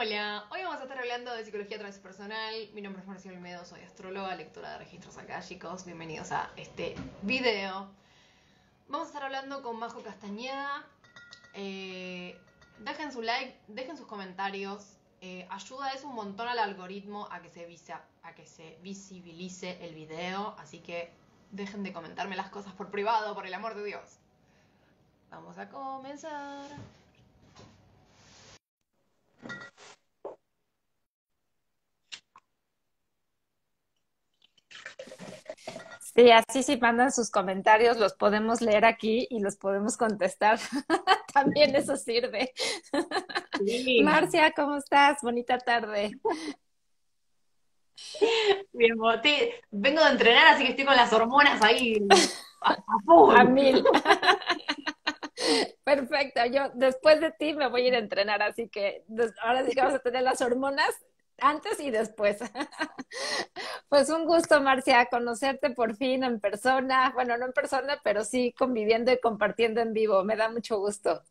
Hola, hoy vamos a estar hablando de psicología transpersonal. Mi nombre es Marcia Olmedo, soy astróloga, lectora de registros akáshicos. Bienvenidos a este video. Vamos a estar hablando con Majo Castañeda. Dejen su like, dejen sus comentarios. Ayuda un montón al algoritmo a que se visibilice el video. Así que dejen de comentarme las cosas por privado, por el amor de Dios. Vamos a comenzar. Sí, así si mandan sus comentarios, los podemos leer aquí y los podemos contestar. También eso sirve. Sí. Marcia, ¿cómo estás? Bonita tarde. Bien, vengo de entrenar, así que estoy con las hormonas ahí a A full. 1000. Perfecto. Yo después de ti me voy a ir a entrenar, así que ahora sí que vamos a tener las hormonas antes y después. Pues un gusto, Marcia, conocerte por fin en persona. Bueno, no en persona, pero sí conviviendo y compartiendo en vivo. Me da mucho gusto.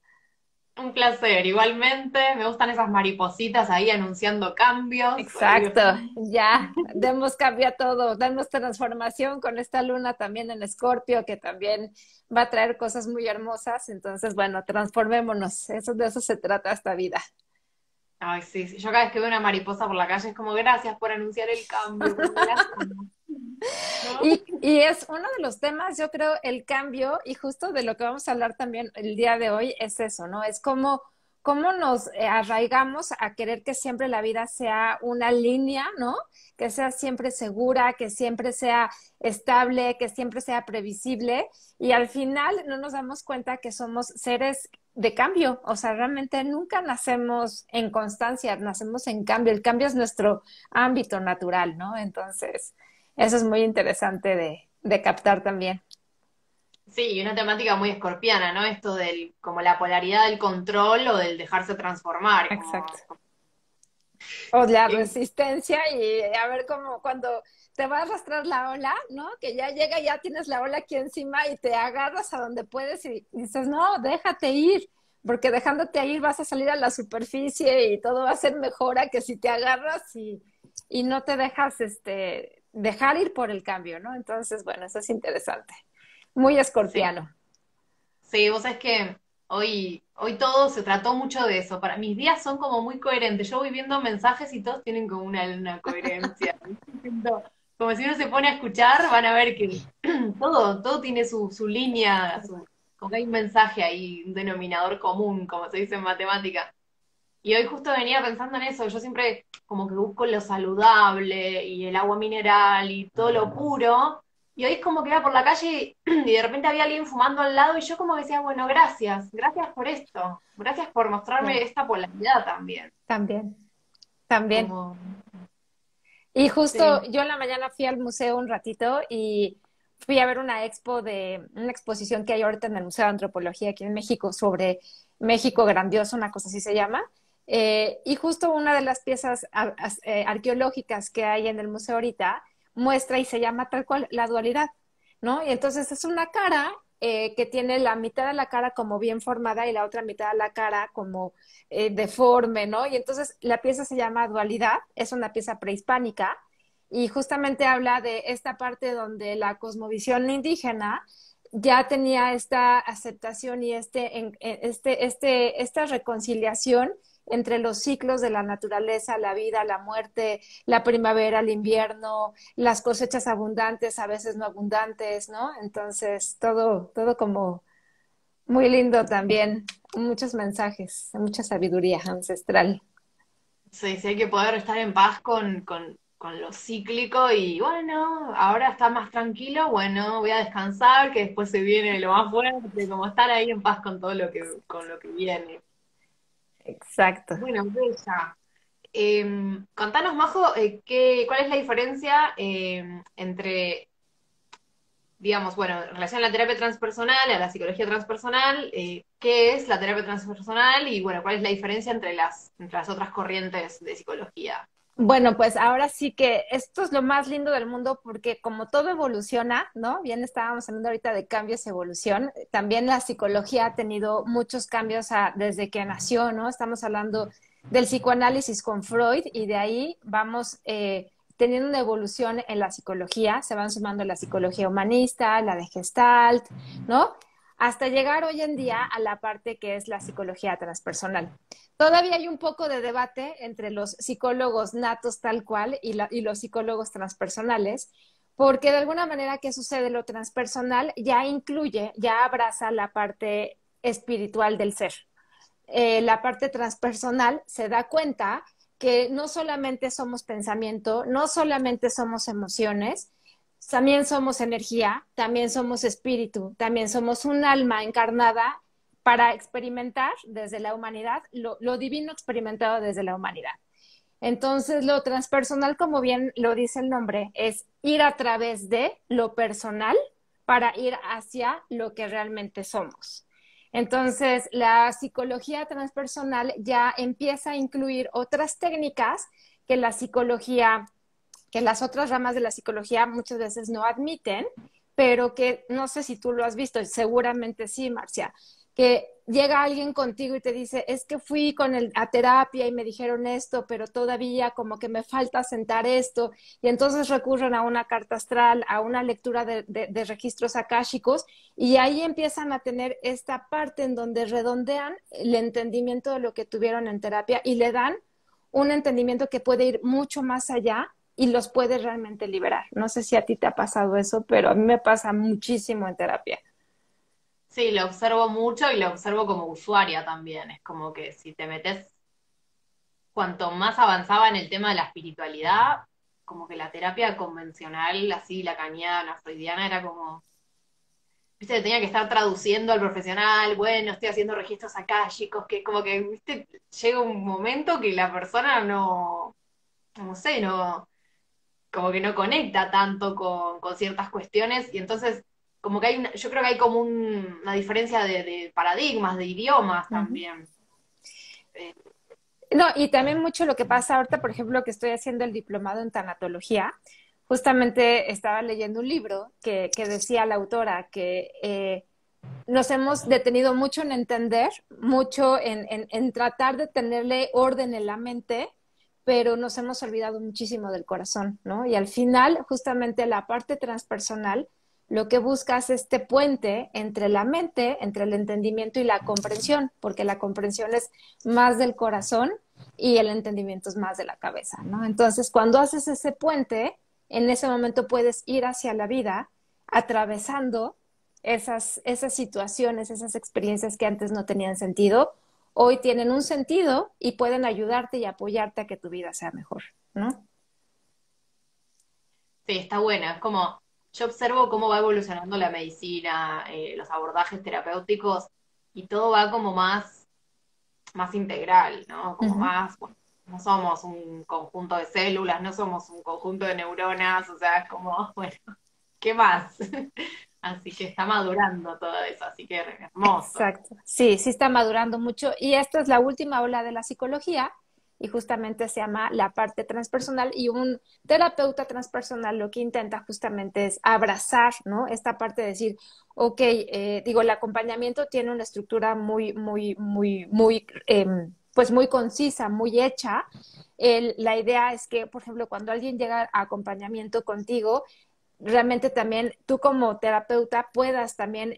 Un placer, igualmente. Me gustan esas maripositas ahí anunciando cambios. Exacto, ya, demos cambio a todo, demos transformación con esta luna también en Escorpio, que también va a traer cosas muy hermosas. Entonces, bueno, transformémonos, de eso se trata esta vida. Ay, sí, sí. Yo cada vez que veo una mariposa por la calle es como gracias por anunciar el cambio, como gracias. ¿No? Y es uno de los temas, yo creo, el cambio, y justo de lo que vamos a hablar también el día de hoy es eso, ¿no? Es cómo nos arraigamos a querer que siempre la vida sea una línea, ¿no? Que sea siempre segura, que siempre sea estable, que siempre sea previsible, y al final no nos damos cuenta que somos seres de cambio, o sea, realmente nunca nacemos en constancia, nacemos en cambio, el cambio es nuestro ámbito natural, ¿no? Entonces... Eso es muy interesante de captar también. Sí, y una temática muy escorpiana, ¿no? Esto del, como la polaridad del control o del dejarse transformar, Exacto. O la resistencia y a ver cómo cuando te va a arrastrar la ola, ¿no? Que ya llega, ya tienes la ola aquí encima y te agarras a donde puedes y dices, no, déjate ir, porque dejándote ir vas a salir a la superficie y todo va a ser mejor a que si te agarras y no te dejas dejar ir por el cambio, ¿no? Entonces, bueno, eso es interesante. Muy sí. escorpiano. Sí, vos sabés que hoy todo se trató mucho de eso. Para mis días son como muy coherentes. Yo voy viendo mensajes y todos tienen como una coherencia. Siento- Como si uno se pone a escuchar, van a ver que todo tiene su línea, como que hay un mensaje ahí, un denominador común, como se dice en matemática. Y hoy justo venía pensando en eso. Yo siempre como que busco lo saludable y el agua mineral y todo lo puro. Y hoy es como que iba por la calle y de repente había alguien fumando al lado y yo como decía, bueno, gracias por esto, gracias por mostrarme Claro. esta polaridad también. También, también. Como, Y justo sí, yo en la mañana fui al museo un ratito y fui a ver una exposición que hay ahorita en el Museo de Antropología aquí en México sobre México grandioso, una cosa así se llama. Y justo una de las piezas arqueológicas que hay en el museo ahorita muestra y se llama tal cual la dualidad, ¿no? Y entonces es una cara que tiene la mitad de la cara como bien formada y la otra mitad de la cara como deforme, ¿no? Y entonces la pieza se llama Dualidad, es una pieza prehispánica y justamente habla de esta parte donde la cosmovisión indígena ya tenía esta aceptación y esta reconciliación entre los ciclos de la naturaleza, la vida, la muerte, la primavera, el invierno, las cosechas abundantes, a veces no abundantes, ¿no? Entonces, todo como muy lindo también, muchos mensajes, mucha sabiduría ancestral. sí, sí hay que poder estar en paz con lo cíclico y bueno, ahora está más tranquilo, bueno, voy a descansar, que después se viene lo más fuerte, como estar ahí en paz con todo con lo que viene. Exacto. Bueno, bella. Contanos, Majo, ¿cuál es la diferencia entre, digamos, bueno, en relación a la terapia transpersonal, a la psicología transpersonal, qué es la terapia transpersonal y, bueno, cuál es la diferencia entre las otras corrientes de psicología? Bueno, pues ahora sí que esto es lo más lindo del mundo porque como todo evoluciona, ¿no? Bien estábamos hablando ahorita de cambios y evolución, también la psicología ha tenido muchos cambios desde que nació, ¿no? Estamos hablando del psicoanálisis con Freud y de ahí vamos teniendo una evolución en la psicología, se van sumando la psicología humanista, la de Gestalt, ¿no? Hasta llegar hoy en día a la parte que es la psicología transpersonal. Todavía hay un poco de debate entre los psicólogos natos tal cual y los psicólogos transpersonales, porque de alguna manera, ¿qué sucede? Lo transpersonal ya incluye, ya abraza la parte espiritual del ser. La parte transpersonal se da cuenta que no solamente somos pensamiento, no solamente somos emociones, también somos energía, también somos espíritu, también somos un alma encarnada para experimentar desde la humanidad, lo divino experimentado desde la humanidad. Entonces, lo transpersonal, como bien lo dice el nombre, es ir a través de lo personal para ir hacia lo que realmente somos. Entonces, la psicología transpersonal ya empieza a incluir otras técnicas que la psicología, que las otras ramas de la psicología muchas veces no admiten, pero que no sé si tú lo has visto, seguramente sí, Marcia, que llega alguien contigo y te dice, es que fui a terapia y me dijeron esto, pero todavía como que me falta sentar esto, y entonces recurren a una carta astral, a una lectura de registros akáshicos, y ahí empiezan a tener esta parte en donde redondean el entendimiento de lo que tuvieron en terapia y le dan un entendimiento que puede ir mucho más allá y los puede realmente liberar. No sé si a ti te ha pasado eso, pero a mí me pasa muchísimo en terapia. Sí, lo observo mucho y lo observo como usuaria también. Es como que si te metes, cuanto más avanzaba en el tema de la espiritualidad, como que la terapia convencional, así lacaniana, freudiana, era como, viste, tenía que estar traduciendo al profesional, bueno, estoy haciendo registros akáshicos, que como que, viste, llega un momento que la persona no sé, no, como que no conecta tanto con ciertas cuestiones y entonces como que yo creo que hay como una diferencia de paradigmas, de idiomas Uh -huh. también. Eh, No, y también mucho lo que pasa ahorita, por ejemplo, que estoy haciendo el diplomado en tanatología, justamente estaba leyendo un libro que decía la autora que nos hemos detenido mucho en entender, mucho en tratar de tenerle orden en la mente, pero nos hemos olvidado muchísimo del corazón, ¿no? Y al final, justamente la parte transpersonal, lo que busca es este puente entre la mente, entre el entendimiento y la comprensión, porque la comprensión es más del corazón y el entendimiento es más de la cabeza, ¿no? Entonces, cuando haces ese puente, en ese momento puedes ir hacia la vida atravesando esas situaciones, esas experiencias que antes no tenían sentido, hoy tienen un sentido y pueden ayudarte y apoyarte a que tu vida sea mejor, ¿no? sí, está buena. Es como, yo observo cómo va evolucionando la medicina, los abordajes terapéuticos y todo va como más integral, ¿no? Uh Como -huh. más, bueno, no somos un conjunto de células, no somos un conjunto de neuronas, o sea, es como, bueno, ¿qué más? Así que está madurando todo eso, así que hermoso. Exacto. Sí, sí está madurando mucho. Y esta es la última ola de la psicología y justamente se llama la parte transpersonal y un terapeuta transpersonal lo que intenta justamente es abrazar, ¿no? Esta parte de decir, ok, digo, el acompañamiento tiene una estructura pues muy concisa, muy hecha. La idea es que, por ejemplo, cuando alguien llega a acompañamiento contigo, realmente también tú como terapeuta puedas también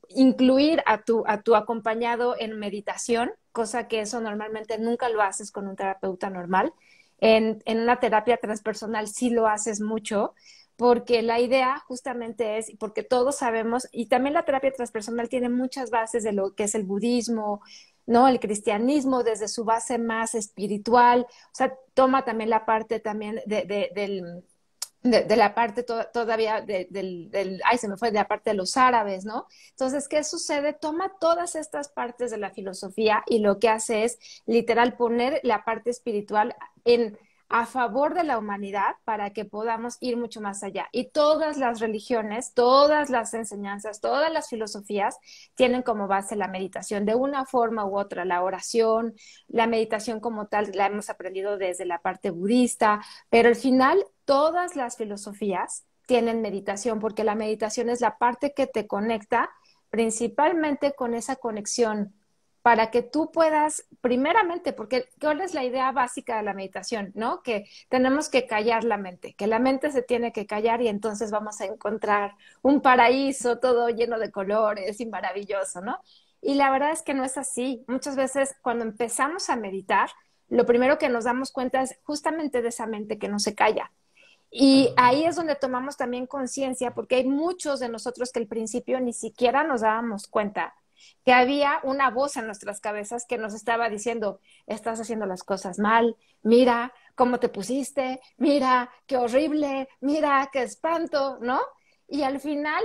incluir a tu acompañado en meditación, cosa que eso normalmente nunca lo haces con un terapeuta normal. En una terapia transpersonal sí lo haces mucho, porque la idea justamente es, porque todos sabemos, y también la terapia transpersonal tiene muchas bases de lo que es el budismo, ¿no? El cristianismo desde su base más espiritual, o sea, toma también la parte también de la parte todavía ay, se me fue, de la parte de los árabes, ¿no? Entonces, ¿qué sucede? Toma todas estas partes de la filosofía y lo que hace es literal poner la parte espiritual a favor de la humanidad para que podamos ir mucho más allá. Y todas las religiones, todas las enseñanzas, todas las filosofías tienen como base la meditación de una forma u otra, la oración, la meditación como tal la hemos aprendido desde la parte budista, pero al final todas las filosofías tienen meditación, porque la meditación es la parte que te conecta principalmente con esa conexión para que tú puedas, primeramente, porque ¿cuál es la idea básica de la meditación? ¿No? Que tenemos que callar la mente, que la mente se tiene que callar y entonces vamos a encontrar un paraíso todo lleno de colores y maravilloso, ¿no? Y la verdad es que no es así. Muchas veces cuando empezamos a meditar, lo primero que nos damos cuenta es justamente de esa mente que no se calla. Y ahí es donde tomamos también conciencia, porque hay muchos de nosotros que al principio ni siquiera nos dábamos cuenta que había una voz en nuestras cabezas que nos estaba diciendo, estás haciendo las cosas mal, mira cómo te pusiste, mira qué horrible, mira qué espanto, ¿no? Y al final,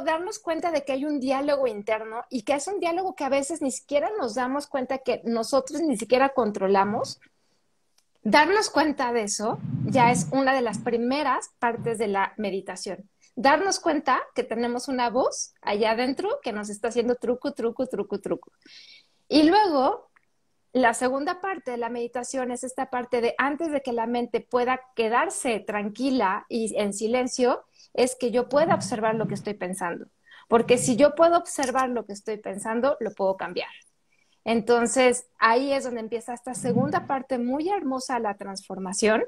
darnos cuenta de que hay un diálogo interno y que es un diálogo que a veces ni siquiera nos damos cuenta que nosotros ni siquiera controlamos. Darnos cuenta de eso ya es una de las primeras partes de la meditación. Darnos cuenta que tenemos una voz allá adentro que nos está haciendo truco, truco, truco, truco. Y luego, la segunda parte de la meditación es esta parte de antes de que la mente pueda quedarse tranquila y en silencio, es que yo pueda observar lo que estoy pensando. Porque si yo puedo observar lo que estoy pensando, lo puedo cambiar. Entonces, ahí es donde empieza esta segunda parte muy hermosa, la transformación.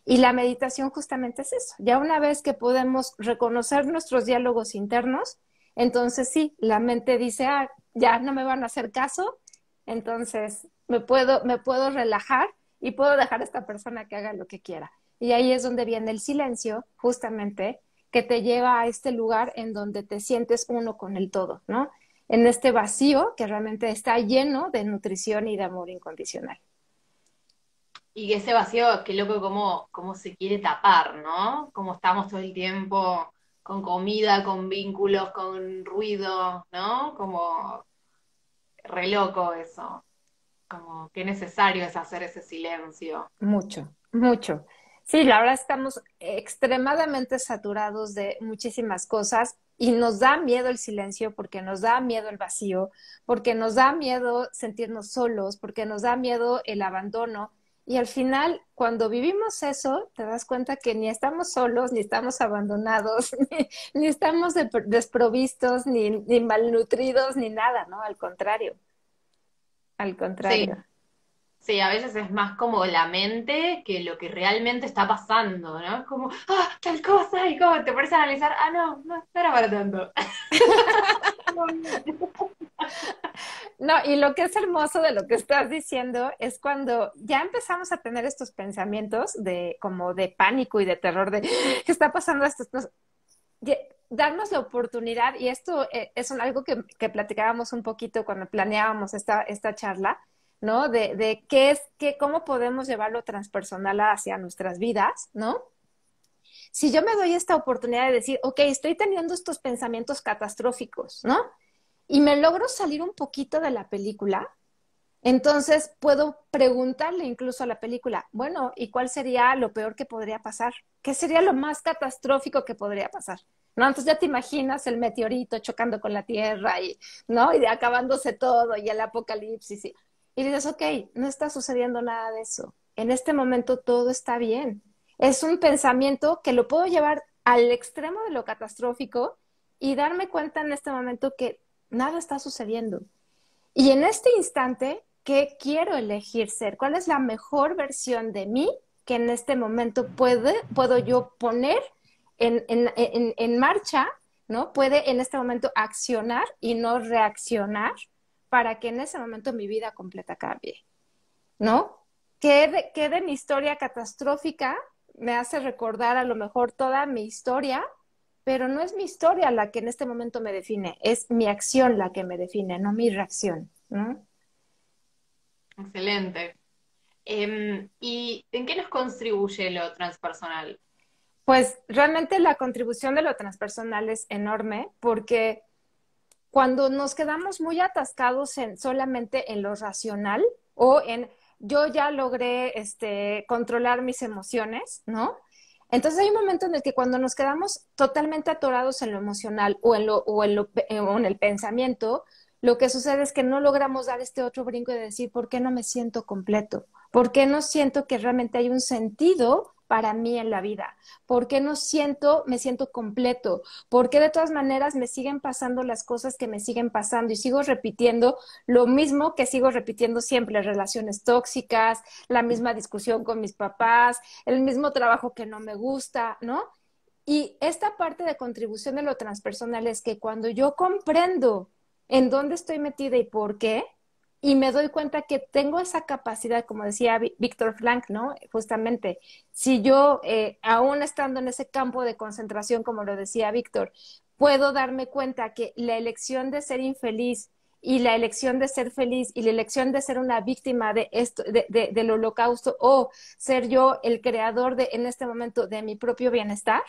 Y la meditación justamente es eso. Ya una vez que podemos reconocer nuestros diálogos internos, entonces sí, la mente dice, ah, ya no me van a hacer caso, entonces me puedo relajar y puedo dejar a esta persona que haga lo que quiera. Y ahí es donde viene el silencio, justamente, que te lleva a este lugar en donde te sientes uno con el todo, ¿no? En este vacío que realmente está lleno de nutrición y de amor incondicional. Y que ese vacío, qué loco cómo se quiere tapar, ¿no? Cómo estamos todo el tiempo con comida, con vínculos, con ruido, ¿no? Como re loco eso. Como qué necesario es hacer ese silencio. Mucho, mucho. Sí, la verdad estamos extremadamente saturados de muchísimas cosas y nos da miedo el silencio porque nos da miedo el vacío, porque nos da miedo sentirnos solos, porque nos da miedo el abandono. Y al final, cuando vivimos eso, te das cuenta que ni estamos solos, ni estamos abandonados, ni estamos desprovistos, ni malnutridos, ni nada, ¿no? Al contrario, al Sí, contrario. sí, a veces es más como la mente que lo que realmente está pasando, ¿no? Es como, ah, tal cosa, y como te pones a analizar, ah, no, no era para tanto. No, y lo que es hermoso de lo que estás diciendo es cuando ya empezamos a tener estos pensamientos de como de pánico y de terror de ¿qué está pasando esto? Darnos la oportunidad, y esto es algo que platicábamos un poquito cuando planeábamos esta charla, ¿no? De cómo podemos llevarlo transpersonal hacia nuestras vidas, ¿no? Si yo me doy esta oportunidad de decir, ok, estoy teniendo estos pensamientos catastróficos, ¿no? Y me logro salir un poquito de la película, entonces puedo preguntarle incluso a la película, bueno, ¿y cuál sería lo peor que podría pasar? ¿Qué sería lo más catastrófico que podría pasar? ¿No? Entonces ya te imaginas el meteorito chocando con la Tierra y, ¿no? Y acabándose todo y el apocalipsis. Y dices, ok, no está sucediendo nada de eso. En este momento todo está bien. Es un pensamiento que lo puedo llevar al extremo de lo catastrófico y darme cuenta en este momento que nada está sucediendo. Y en este instante, ¿qué quiero elegir ser? ¿Cuál es la mejor versión de mí que en este momento puedo yo poner en marcha, ¿no? Puede en este momento accionar y no reaccionar para que en ese momento mi vida completa cambie, ¿no? ¿Qué de mi historia catastrófica me hace recordar a lo mejor toda mi historia? Pero no es mi historia la que en este momento me define, es mi acción la que me define, no mi reacción, ¿no? Excelente. ¿Y en qué nos contribuye lo transpersonal? Pues realmente la contribución de lo transpersonal es enorme porque cuando nos quedamos muy atascados solamente en lo racional o en yo ya logré controlar mis emociones, ¿no? Entonces hay un momento en el que cuando nos quedamos totalmente atorados en lo emocional o en el pensamiento, lo que sucede es que no logramos dar este otro brinco de decir, ¿por qué no me siento completo? ¿Por qué no siento que realmente hay un sentido para mí en la vida? ¿Por qué me siento completo? ¿Por qué de todas maneras me siguen pasando las cosas que me siguen pasando y sigo repitiendo lo mismo que sigo repitiendo siempre? Relaciones tóxicas, la misma discusión con mis papás, el mismo trabajo que no me gusta, ¿no? Y esta parte de contribución de lo transpersonal es que cuando yo comprendo en dónde estoy metida y por qué, y me doy cuenta que tengo esa capacidad, como decía Víctor Frank, ¿no? Justamente, si yo, aún estando en ese campo de concentración, como lo decía Víctor, puedo darme cuenta que la elección de ser infeliz y la elección de ser feliz y la elección de ser una víctima de esto, del holocausto o ser yo el creador de, en este momento, de mi propio bienestar,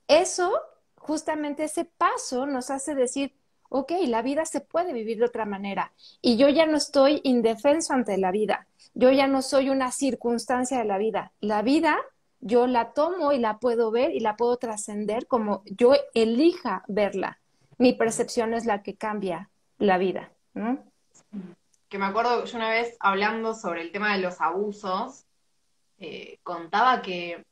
eso, justamente ese paso nos hace decir, ok, la vida se puede vivir de otra manera y yo ya no estoy indefenso ante la vida, yo ya no soy una circunstancia de la vida yo la tomo y la puedo ver y la puedo trascender como yo elija verla. Mi percepción es la que cambia la vida, ¿no? Que me acuerdo, yo una vez hablando sobre el tema de los abusos, contaba que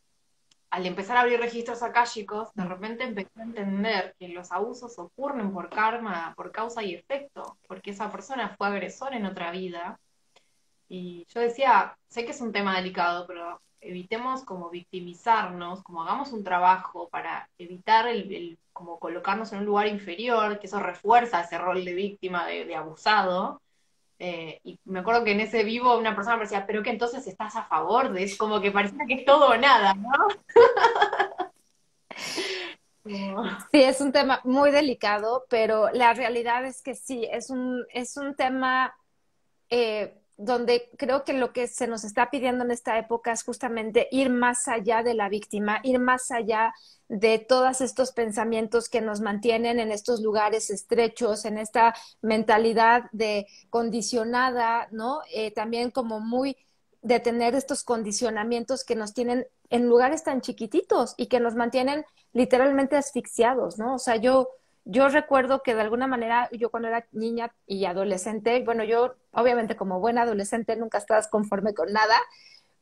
al empezar a abrir registros akáshicos, de repente empecé a entender que los abusos ocurren por karma, por causa y efecto, porque esa persona fue agresor en otra vida. Y yo decía, sé que es un tema delicado, pero evitemos como victimizarnos, como hagamos un trabajo para evitar como colocarnos en un lugar inferior, que eso refuerza ese rol de víctima, de abusado. Y me acuerdo que en ese vivo una persona me decía, pero que entonces estás a favor de eso, como que parecía que es todo o nada, ¿no? Como- Sí, es un tema muy delicado, pero la realidad es que sí, es un tema donde creo que lo que se nos está pidiendo en esta época es justamente ir más allá de la víctima, ir más allá de todos estos pensamientos que nos mantienen en estos lugares estrechos, en esta mentalidad de condicionada, ¿no? También como muy de tener estos condicionamientos que nos tienen en lugares tan chiquititos y que nos mantienen literalmente asfixiados, ¿no? O sea, yo recuerdo que de alguna manera, yo cuando era niña y adolescente, bueno, yo obviamente como buena adolescente nunca estabas conforme con nada,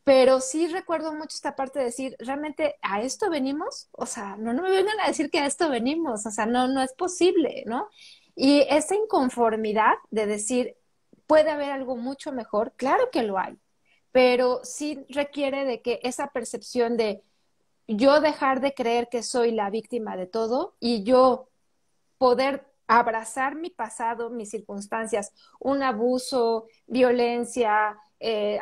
pero sí recuerdo mucho esta parte de decir, ¿realmente a esto venimos? O sea, no me vengan a decir que a esto venimos, o sea, no es posible, ¿no? Y esa inconformidad de decir, puede haber algo mucho mejor, claro que lo hay, pero sí requiere de que esa percepción de yo dejar de creer que soy la víctima de todo y yo poder abrazar mi pasado, mis circunstancias, un abuso, violencia,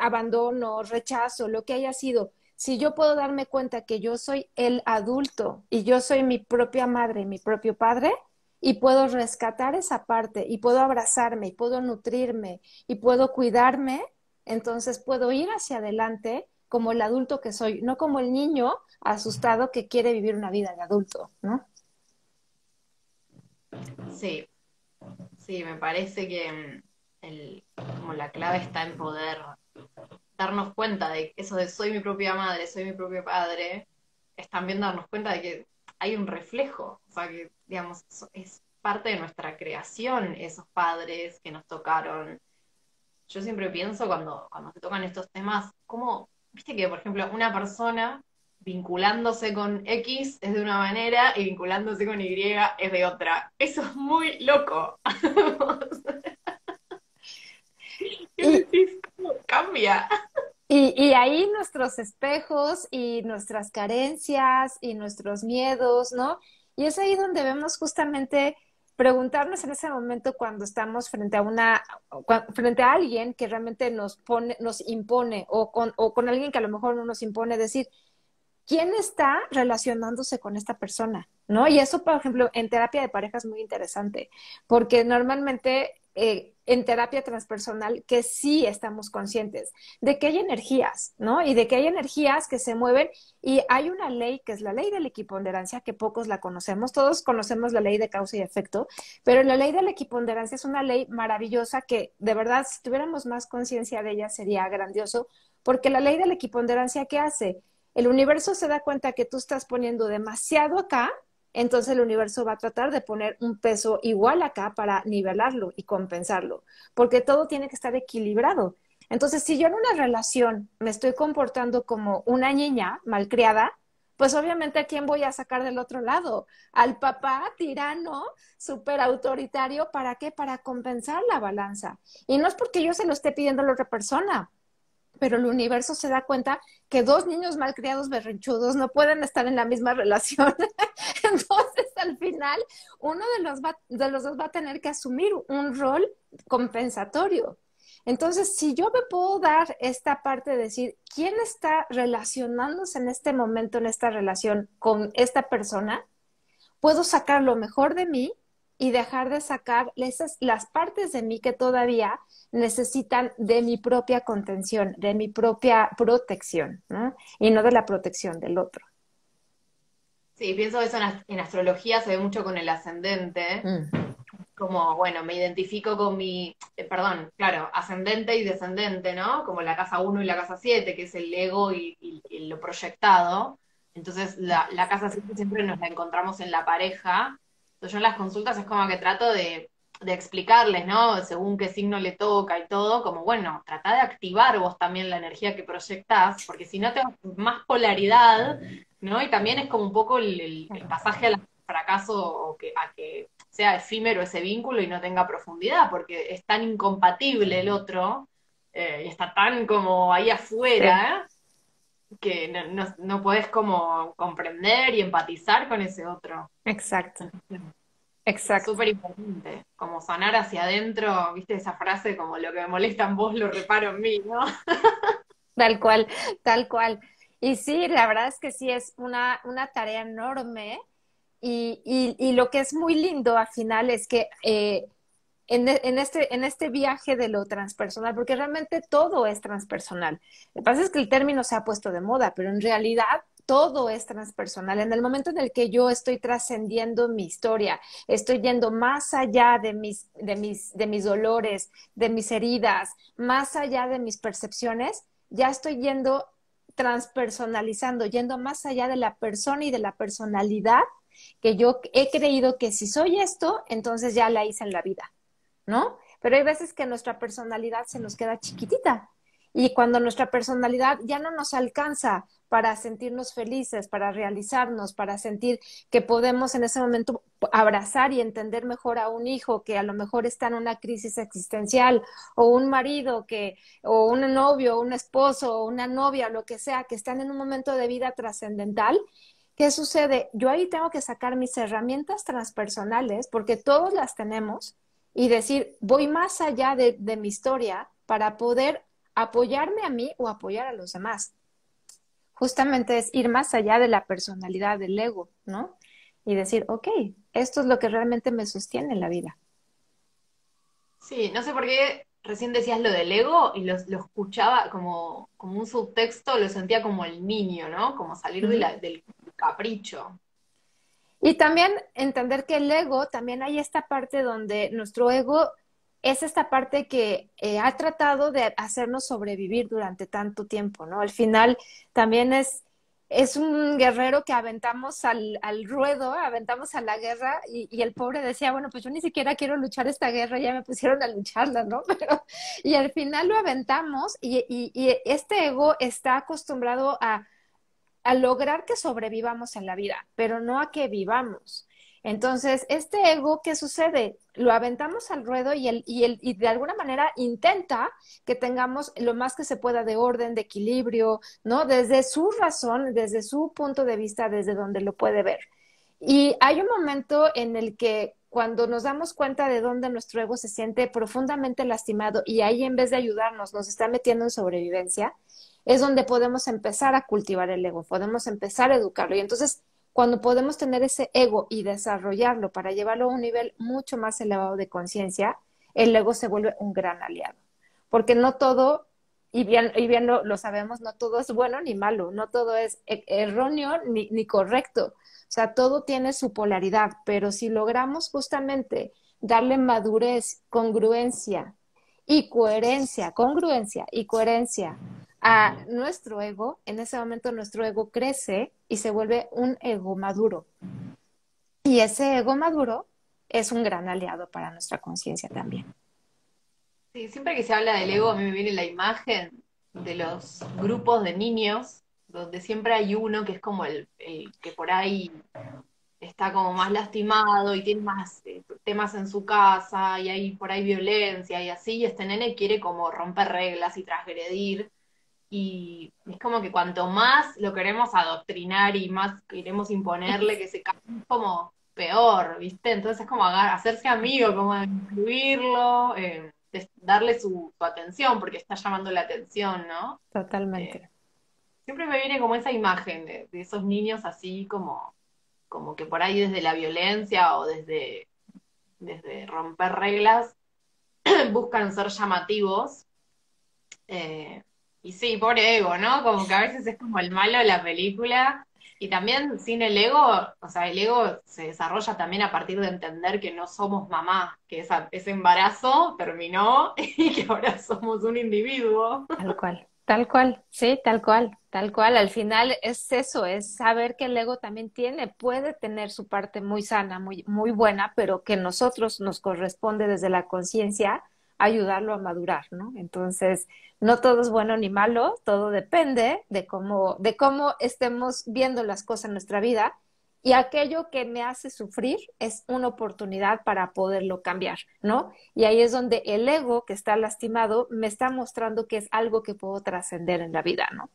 abandono, rechazo, lo que haya sido. Si yo puedo darme cuenta que yo soy el adulto y yo soy mi propia madre, mi propio padre, y puedo rescatar esa parte y puedo abrazarme y puedo nutrirme y puedo cuidarme, entonces puedo ir hacia adelante como el adulto que soy, no como el niño asustado que quiere vivir una vida de adulto, ¿no? Sí, sí, me parece que como la clave está en poder darnos cuenta de eso de soy mi propia madre, soy mi propio padre, es también darnos cuenta de que hay un reflejo, o sea que, digamos, es parte de nuestra creación esos padres que nos tocaron. Yo siempre pienso cuando se tocan estos temas, como, viste que, por ejemplo, una persona vinculándose con X es de una manera y vinculándose con Y es de otra. Eso es muy loco. ¿Qué Y, decís? ¿Cómo cambia? y ahí nuestros espejos y nuestras carencias y nuestros miedos, ¿no? Y es ahí donde vemos justamente preguntarnos en ese momento cuando estamos frente a frente a alguien que realmente nos pone, nos impone, o con alguien que a lo mejor no nos impone, decir, quién está relacionándose con esta persona, ¿no? Y eso, por ejemplo, en terapia de pareja es muy interesante, porque normalmente en terapia transpersonal que sí estamos conscientes de que hay energías, ¿no? Y de que hay energías que se mueven y hay una ley que es la ley de la equiponderancia, que pocos la conocemos, todos conocemos la ley de causa y efecto, pero la ley de la equiponderancia es una ley maravillosa que de verdad si tuviéramos más conciencia de ella sería grandioso, porque la ley de la equiponderancia, ¿qué hace? El universo se da cuenta que tú estás poniendo demasiado acá, entonces el universo va a tratar de poner un peso igual acá para nivelarlo y compensarlo, porque todo tiene que estar equilibrado. Entonces, si yo en una relación me estoy comportando como una niña malcriada, pues obviamente ¿a quién voy a sacar del otro lado? Al papá tirano, súper autoritario, ¿para qué? Para compensar la balanza. Y no es porque yo se lo esté pidiendo a la otra persona, pero el universo se da cuenta que dos niños malcriados berrinchudos no pueden estar en la misma relación. Entonces, al final, uno de los dos va a tener que asumir un rol compensatorio. Entonces, si yo me puedo dar esta parte de decir, ¿quién está relacionándose en este momento, en esta relación con esta persona? Puedo sacar lo mejor de mí y dejar de sacar las partes de mí que todavía necesitan de mi propia contención, de mi propia protección, ¿no? Y no de la protección del otro. Sí, pienso eso en astrología, se ve mucho con el ascendente, Mm. como, bueno, me identifico con mi, perdón, claro, ascendente y descendente, ¿no? Como la casa 1 y la casa 7, que es el ego y lo proyectado. Entonces, la casa 7 siempre nos la encontramos en la pareja. Entonces, yo en las consultas es como que trato de explicarles, ¿no? Según qué signo le toca y todo, como, bueno, trata de activar vos también la energía que proyectás, porque si no te vas más polaridad, ¿no? Y también es como un poco el pasaje al fracaso o a que sea efímero ese vínculo y no tenga profundidad, porque es tan incompatible el otro, y está tan como ahí Sí, afuera, que no podés como comprender y empatizar con ese otro. exacto, exacto. Súper importante, como sanar hacia adentro, viste esa frase como lo que me molesta en vos lo reparo en mí, ¿no? Tal cual, tal cual. Y sí, la verdad es que sí es una tarea enorme y lo que es muy lindo al final es que en este viaje de lo transpersonal, porque realmente todo es transpersonal. Lo que pasa es que el término se ha puesto de moda, pero en realidad todo es transpersonal. En el momento en el que yo estoy trascendiendo mi historia, estoy yendo más allá de mis dolores, de mis heridas, más allá de mis percepciones, ya estoy yendo transpersonalizando, yendo más allá de la persona y de la personalidad que yo he creído que si soy esto, entonces ya la hice en la vida. ¿No? Pero hay veces que nuestra personalidad se nos queda chiquitita y cuando nuestra personalidad ya no nos alcanza para sentirnos felices, para realizarnos, para sentir que podemos en ese momento abrazar y entender mejor a un hijo que a lo mejor está en una crisis existencial o un marido o un novio, o un esposo o una novia, lo que sea, que están en un momento de vida trascendental. ¿Qué sucede? Yo ahí tengo que sacar mis herramientas transpersonales porque todos las tenemos y decir, voy más allá de mi historia para poder apoyarme a mí o apoyar a los demás. Justamente es ir más allá de la personalidad del ego, ¿no? Y decir, ok, esto es lo que realmente me sostiene en la vida. Sí, no sé por qué recién decías lo del ego y lo escuchaba como un subtexto, lo sentía como el niño, ¿no? Como salir de Ujú. del capricho. Y también entender que el ego, también hay esta parte donde nuestro ego es esta parte que ha tratado de hacernos sobrevivir durante tanto tiempo, ¿no? Al final también es un guerrero que aventamos al ruedo, aventamos a la guerra y el pobre decía, bueno, pues yo ni siquiera quiero luchar esta guerra, ya me pusieron a lucharla, ¿no? Pero, y al final lo aventamos y este ego está acostumbrado a lograr que sobrevivamos en la vida, pero no a que vivamos. Entonces, este ego, ¿qué sucede? Lo aventamos al ruedo y de alguna manera intenta que tengamos lo más que se pueda de orden, de equilibrio, ¿no? Desde su razón, desde su punto de vista, desde donde lo puede ver. Y hay un momento en el que cuando nos damos cuenta de dónde nuestro ego se siente profundamente lastimado y ahí en vez de ayudarnos nos está metiendo en sobrevivencia, es donde podemos empezar a cultivar el ego, podemos empezar a educarlo. Y entonces, cuando podemos tener ese ego y desarrollarlo para llevarlo a un nivel mucho más elevado de conciencia, el ego se vuelve un gran aliado. Porque no todo, y bien lo sabemos, no todo es bueno ni malo, no todo es erróneo ni correcto. O sea, todo tiene su polaridad, pero si logramos justamente darle madurez, congruencia y coherencia a nuestro ego, en ese momento nuestro ego crece y se vuelve un ego maduro. Y ese ego maduro es un gran aliado para nuestra conciencia también. Sí, siempre que se habla del ego, a mí me viene la imagen de los grupos de niños, donde siempre hay uno que es como el que por ahí está como más lastimado y tiene más temas en su casa y hay por ahí violencia y así, y este nene quiere como romper reglas y transgredir. Y es como que cuanto más lo queremos adoctrinar y más queremos imponerle que se cambie, es como peor, ¿viste? Entonces es como hacerse amigo, como incluirlo, darle su atención, porque está llamando la atención, ¿no? Eh, Totalmente. Siempre me viene como esa imagen de esos niños así como que por ahí desde la violencia o desde romper reglas buscan ser llamativos. Eh, y sí, pobre ego, ¿no? Como que a veces es como el malo de la película. Y también sin el ego, o sea, el ego se desarrolla también a partir de entender que no somos mamá, que ese embarazo terminó y que ahora somos un individuo. Tal cual, sí, tal cual, tal cual. Al final es eso, es saber que el ego también puede tener su parte muy sana, muy, muy buena, pero que nosotros nos corresponde desde la conciencia ayudarlo a madurar, ¿no? Entonces, no todo es bueno ni malo, todo depende de cómo estemos viendo las cosas en nuestra vida y aquello que me hace sufrir es una oportunidad para poderlo cambiar, ¿no? Y ahí es donde el ego que está lastimado me está mostrando que es algo que puedo trascender en la vida, ¿no?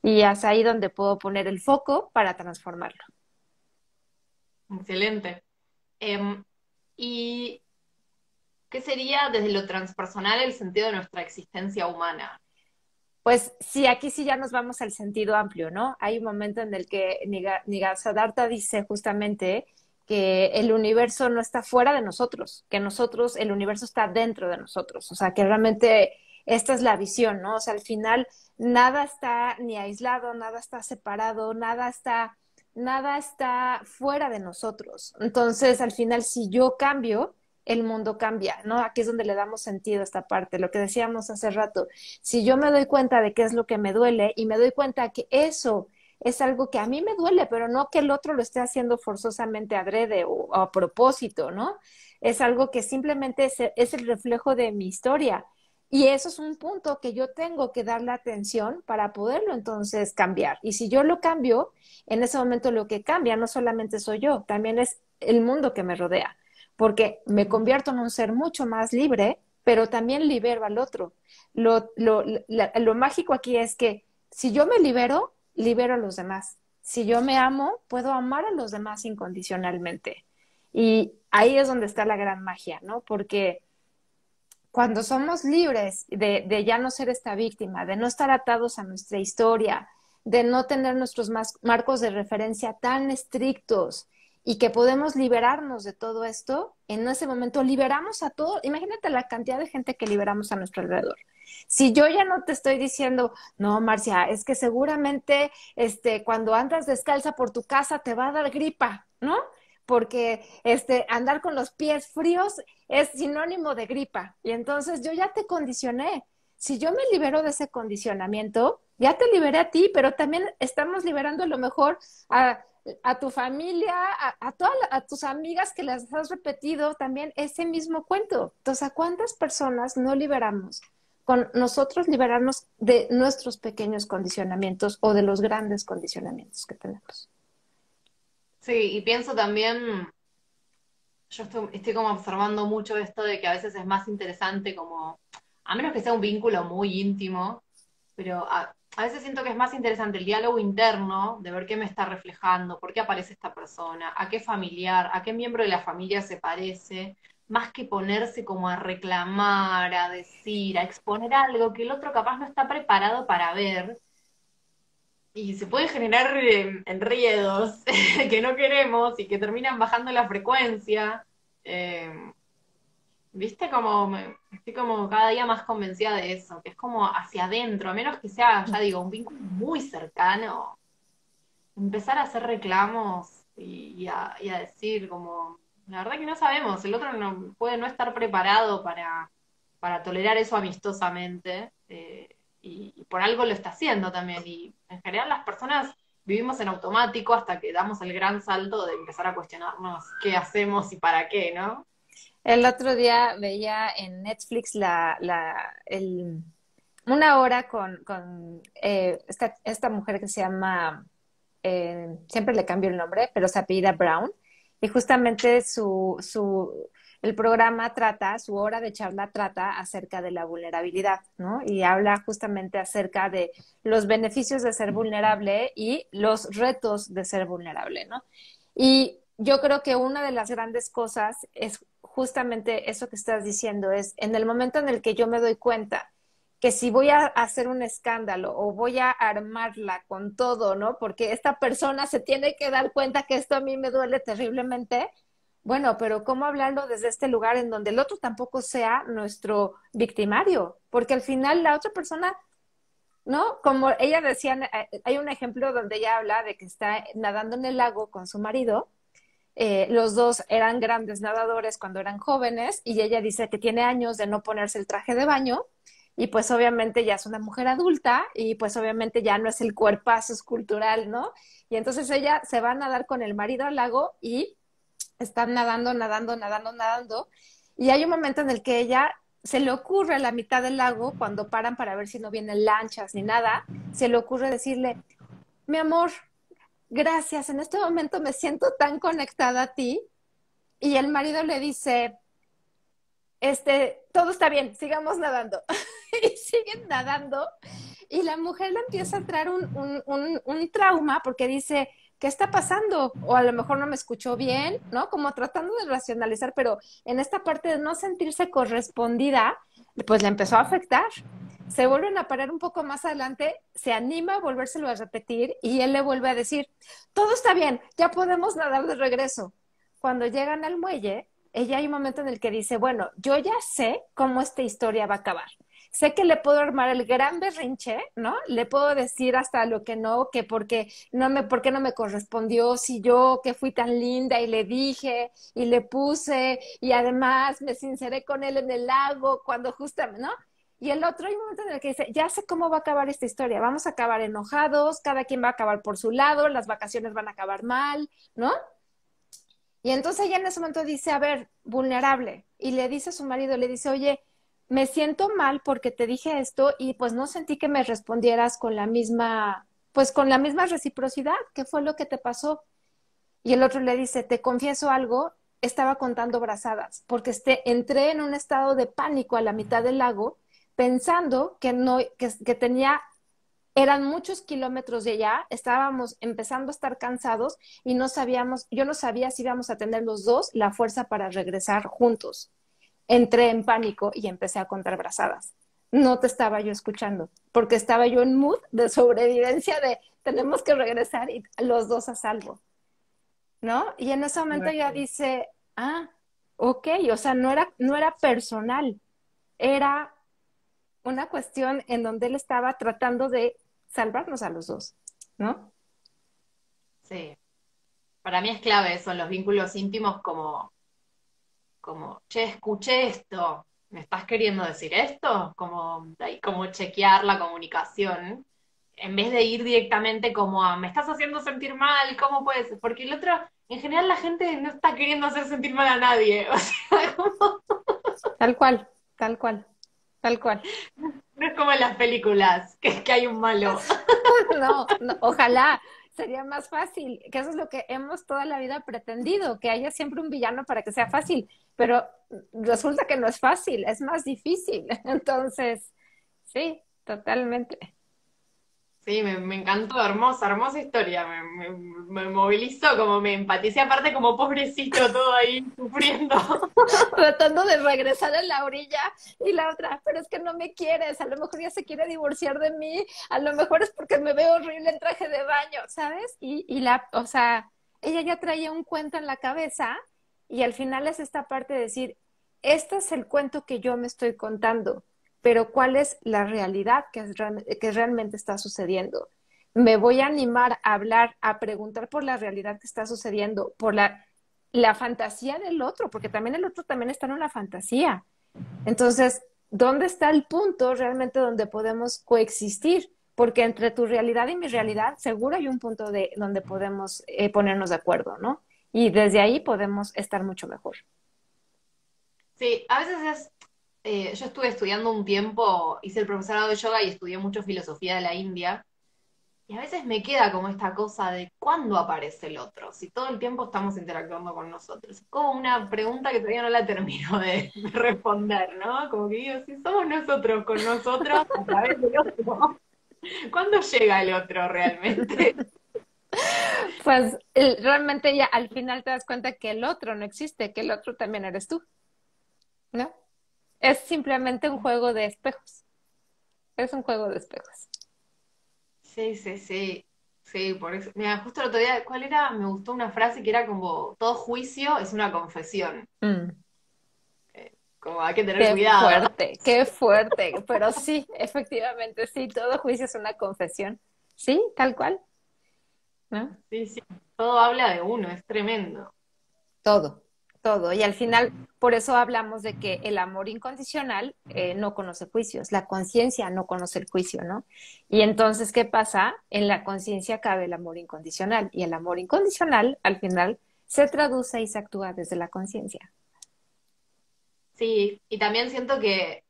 Y es ahí donde puedo poner el foco para transformarlo. Excelente. Em, ¿Y qué sería desde lo transpersonal el sentido de nuestra existencia humana? Pues sí, aquí sí ya nos vamos al sentido amplio, ¿no? Hay un momento en el que Siddhartha dice justamente que el universo no está fuera de nosotros, que nosotros, el universo está dentro de nosotros, o sea, que realmente esta es la visión, ¿no? O sea, al final nada está ni aislado, nada está separado, nada está fuera de nosotros. Entonces, al final, si yo cambio, el mundo cambia, ¿no? Aquí es donde le damos sentido a esta parte, lo que decíamos hace rato. Si yo me doy cuenta de qué es lo que me duele y me doy cuenta que eso es algo que a mí me duele, pero no que el otro lo esté haciendo forzosamente adrede o a propósito, ¿no? Es algo que simplemente es el reflejo de mi historia. Y eso es un punto que yo tengo que darle atención para poderlo entonces cambiar. Y si yo lo cambio, en ese momento lo que cambia no solamente soy yo, también es el mundo que me rodea, porque me convierto en un ser mucho más libre, pero también libero al otro. Lo mágico aquí es que si yo me libero, libero a los demás. Si yo me amo, puedo amar a los demás incondicionalmente. Y ahí es donde está la gran magia, ¿no? Porque cuando somos libres de ya no ser esta víctima, de no estar atados a nuestra historia, de no tener nuestros marcos de referencia tan estrictos y que podemos liberarnos de todo esto, en ese momento liberamos a todo. Imagínate la cantidad de gente que liberamos a nuestro alrededor. Si yo ya no te estoy diciendo, no, Marcia, es que seguramente cuando andas descalza por tu casa te va a dar gripa, ¿no? Porque andar con los pies fríos es sinónimo de gripa. Y entonces yo ya te condicioné. Si yo me libero de ese condicionamiento, ya te liberé a ti, pero también estamos liberando a lo mejor a tu familia, a tus amigas que les has repetido también ese mismo cuento. Entonces, ¿a cuántas personas no liberamos? Con nosotros liberarnos de nuestros pequeños condicionamientos o de los grandes condicionamientos que tenemos. Sí, y pienso también, yo estoy como observando mucho esto de que a veces es más interesante como, a menos que sea un vínculo muy íntimo, pero a veces siento que es más interesante el diálogo interno de ver qué me está reflejando, por qué aparece esta persona, a qué familiar, a qué miembro de la familia se parece, más que ponerse como a reclamar, a decir, a exponer algo que el otro capaz no está preparado para ver. Y se puede generar enredos que no queremos y que terminan bajando la frecuencia. Eh, ¿Viste? Estoy como cada día más convencida de eso, que es como hacia adentro, a menos que sea, ya digo, un vínculo muy cercano, empezar a hacer reclamos y a decir como, la verdad que no sabemos, el otro no, puede no estar preparado para tolerar eso amistosamente, y por algo lo está haciendo también, y en general las personas vivimos en automático hasta que damos el gran salto de empezar a cuestionarnos qué hacemos y para qué, ¿no? El otro día veía en Netflix una hora con esta mujer que se llama, siempre le cambio el nombre, pero se apellida Brown, y justamente el programa trata, su hora de charla trata acerca de la vulnerabilidad, ¿no? Y habla justamente acerca de los beneficios de ser vulnerable y los retos de ser vulnerable, ¿no? Y yo creo que una de las grandes cosas es justamente eso que estás diciendo, es en el momento en el que yo me doy cuenta que si voy a hacer un escándalo o voy a armarla con todo, ¿no? Porque esta persona se tiene que dar cuenta que esto a mí me duele terriblemente. Bueno, pero ¿cómo hablarlo desde este lugar en donde el otro tampoco sea nuestro victimario? Porque al final la otra persona, ¿no? Como ella decía, hay un ejemplo donde ella habla de que está nadando en el lago con su marido. Los dos eran grandes nadadores cuando eran jóvenes y ella dice que tiene años de no ponerse el traje de baño y pues obviamente ya es una mujer adulta y pues obviamente ya no es el cuerpazo escultural, ¿no? Y entonces ella se va a nadar con el marido al lago y están nadando, nadando, nadando, nadando y hay un momento en el que ella se le ocurre a la mitad del lago, cuando paran para ver si no vienen lanchas ni nada, se le ocurre decirle, mi amor, gracias, en este momento me siento tan conectada a ti. Y el marido le dice, todo está bien, sigamos nadando. Y siguen nadando. Y la mujer le empieza a traer un trauma porque dice, ¿qué está pasando? O a lo mejor no me escuchó bien, ¿no? Como tratando de racionalizar, pero en esta parte de no sentirse correspondida, pues le empezó a afectar. Se vuelven a parar un poco más adelante, se anima a volvérselo a repetir y él le vuelve a decir, todo está bien, ya podemos nadar de regreso. Cuando llegan al muelle, ella hay un momento en el que dice, bueno, yo ya sé cómo esta historia va a acabar. Sé que le puedo armar el gran berrinche, ¿no? Le puedo decir hasta lo que no, que por qué no me correspondió, si yo que fui tan linda y le dije y le puse y además me sinceré con él en el lago cuando justamente, ¿no? Y el otro hay un momento en el que dice, ya sé cómo va a acabar esta historia, vamos a acabar enojados, cada quien va a acabar por su lado, las vacaciones van a acabar mal, ¿no? Y entonces ella en ese momento dice, a ver, vulnerable, y le dice a su marido, le dice, oye, me siento mal porque te dije esto y pues no sentí que me respondieras con la misma, pues con la misma reciprocidad, ¿qué fue lo que te pasó? Y el otro le dice, te confieso algo, estaba contando brazadas, porque entré en un estado de pánico a la mitad del lago, pensando que no, que tenía eran muchos kilómetros de allá, estábamos empezando a estar cansados y no sabíamos, yo no sabía si íbamos a tener los dos la fuerza para regresar juntos. Entré en pánico y empecé a contar brazadas. No te estaba yo escuchando, porque estaba yo en mood de sobrevivencia de tenemos que regresar y los dos a salvo, ¿no? Y en ese momento ella dice, ah, ok, o sea, no era personal, era una cuestión en donde él estaba tratando de salvarnos a los dos, ¿no? Sí. Para mí es clave eso, en los vínculos íntimos como, che, escuché esto, ¿me estás queriendo decir esto? Como, ahí, como chequear la comunicación, en vez de ir directamente como a, me estás haciendo sentir mal, ¿cómo puedes? Porque el otro, en general la gente no está queriendo hacer sentir mal a nadie, o sea, como, Tal cual, tal cual, tal cual. no es como en las películas, que hay un malo. No, no, ojalá sería más fácil, que eso es lo que hemos toda la vida pretendido, que haya siempre un villano para que sea fácil, pero resulta que no es fácil, es más difícil. Entonces, sí, totalmente. Sí, me encantó, hermosa, hermosa historia, me movilizó, como me empaticé, aparte como pobrecito todo ahí sufriendo. Tratando de regresar a la orilla y la otra, pero es que no me quieres, a lo mejor ya se quiere divorciar de mí, a lo mejor es porque me veo horrible en traje de baño, ¿sabes? O sea, ella ya traía un cuento en la cabeza y al final es esta parte de decir, este es el cuento que yo me estoy contando, pero ¿cuál es la realidad que realmente está sucediendo? Me voy a animar a hablar, a preguntar por la realidad que está sucediendo, por la fantasía del otro, porque también el otro también está en una fantasía. Entonces, ¿dónde está el punto realmente donde podemos coexistir? Porque entre tu realidad y mi realidad, seguro hay un punto donde podemos ponernos de acuerdo, ¿no? Y desde ahí podemos estar mucho mejor. Sí, a veces es, yo estuve estudiando un tiempo, hice el profesorado de yoga y estudié mucho filosofía de la India, y a veces me queda como esta cosa de cuándo aparece el otro, si todo el tiempo estamos interactuando con nosotros. Es como una pregunta que todavía no la termino de responder, ¿no? Como que digo, si somos nosotros con nosotros a través del otro, ¿cuándo llega el otro realmente? Pues realmente ya al final te das cuenta que el otro no existe, que el otro también eres tú, ¿no? Es simplemente un juego de espejos. Es un juego de espejos. Sí, sí, sí. Sí, por eso. Mira, justo el otro día, ¿cuál era? Me gustó una frase que era como, todo juicio es una confesión. Mm. Como hay que tener cuidado. Qué fuerte. Pero sí, efectivamente, sí, todo juicio es una confesión. Sí, tal cual, ¿no? Sí, sí. Todo habla de uno, es tremendo. Todo, todo. Y al final, por eso hablamos de que el amor incondicional no conoce juicios, la conciencia no conoce el juicio, ¿no? Y entonces, ¿qué pasa? En la conciencia cabe el amor incondicional y el amor incondicional, al final, se traduce y se actúa desde la conciencia. Sí, y también siento que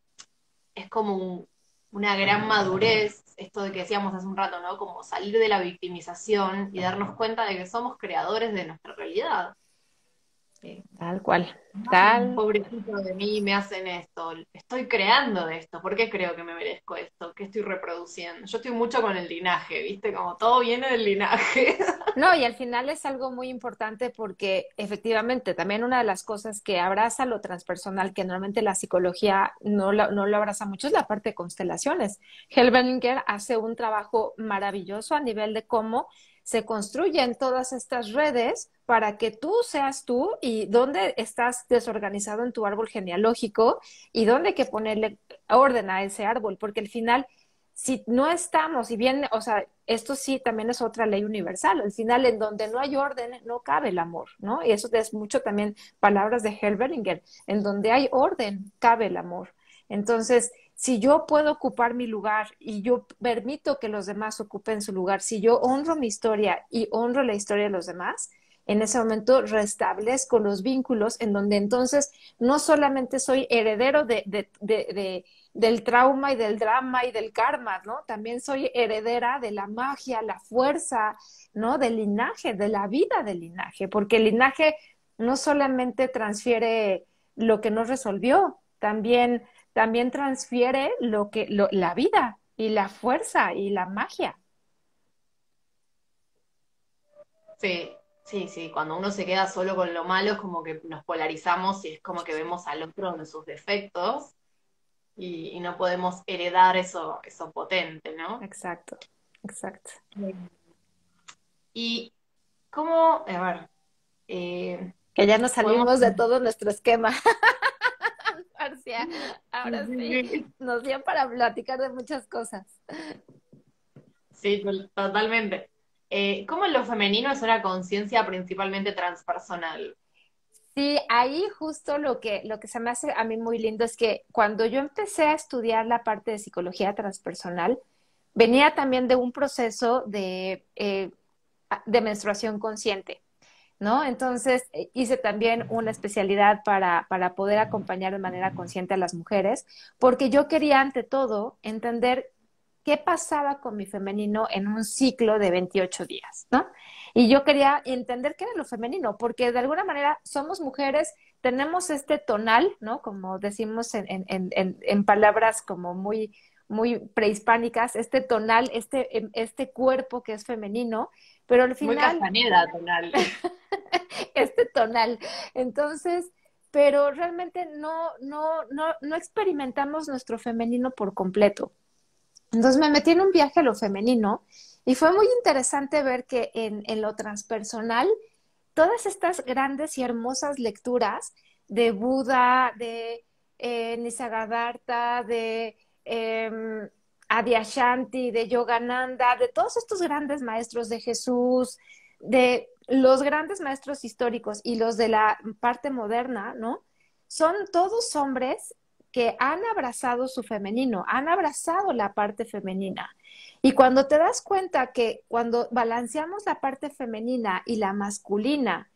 es como una gran madurez, esto de que decíamos hace un rato, ¿no? Como salir de la victimización y darnos cuenta de que somos creadores de nuestra realidad. Tal cual, tal. Pobrecito de mí, me hacen esto, estoy creando de esto, ¿por qué creo que me merezco esto? ¿Qué estoy reproduciendo? Yo estoy mucho con el linaje, ¿viste? Como todo viene del linaje. No, y al final es algo muy importante porque efectivamente también una de las cosas que abraza lo transpersonal, que normalmente la psicología no lo abraza mucho, es la parte de constelaciones. Helveninger hace un trabajo maravilloso a nivel de cómo se construyen todas estas redes para que tú seas tú y dónde estás desorganizado en tu árbol genealógico y dónde hay que ponerle orden a ese árbol, porque al final si no estamos, y bien, o sea, esto sí también es otra ley universal, al final en donde no hay orden no cabe el amor, ¿no? Y eso es mucho también palabras de Helberinger, en donde hay orden cabe el amor. Entonces, si yo puedo ocupar mi lugar y yo permito que los demás ocupen su lugar, si yo honro mi historia y honro la historia de los demás, en ese momento restablezco los vínculos en donde entonces no solamente soy heredero del trauma y del drama y del karma, ¿no? También soy heredera de la magia, la fuerza, ¿no? Del linaje, de la vida del linaje, porque el linaje no solamente transfiere lo que no resolvió, también transfiere la vida y la fuerza y la magia. Sí, sí, sí, cuando uno se queda solo con lo malo es como que nos polarizamos y es como que vemos al otro en sus defectos y no podemos heredar eso potente, ¿no? Exacto, exacto. Y cómo, a ver, eh, Que ya nos podemos... salimos de todo nuestro esquema. Marcia, Sí, ahora sí, sí, sí. nos dio para platicar de muchas cosas. Sí, totalmente. ¿Cómo en lo femenino es una conciencia principalmente transpersonal? Sí, ahí justo lo que se me hace a mí muy lindo es que cuando yo empecé a estudiar la parte de psicología transpersonal, venía también de un proceso de menstruación consciente, ¿no? Entonces hice también una especialidad para poder acompañar de manera consciente a las mujeres, porque yo quería ante todo entender qué pasaba con mi femenino en un ciclo de 28 días, ¿no? Y yo quería entender qué era lo femenino, porque de alguna manera somos mujeres, tenemos este tonal, ¿no? Como decimos en palabras como muy prehispánicas, este tonal, este cuerpo que es femenino, pero al Muy final Castaneda, tonal. este tonal. Entonces, pero realmente no experimentamos nuestro femenino por completo. Entonces me metí en un viaje a lo femenino y fue muy interesante ver que en lo transpersonal, todas estas grandes y hermosas lecturas de Buda, de Nisargadatta, de Adyashanti, de Yogananda, de todos estos grandes maestros de Jesús, de los grandes maestros históricos y los de la parte moderna, ¿no? Son todos hombres que han abrazado su femenino, han abrazado la parte femenina. Y cuando te das cuenta que cuando balanceamos la parte femenina y la masculina,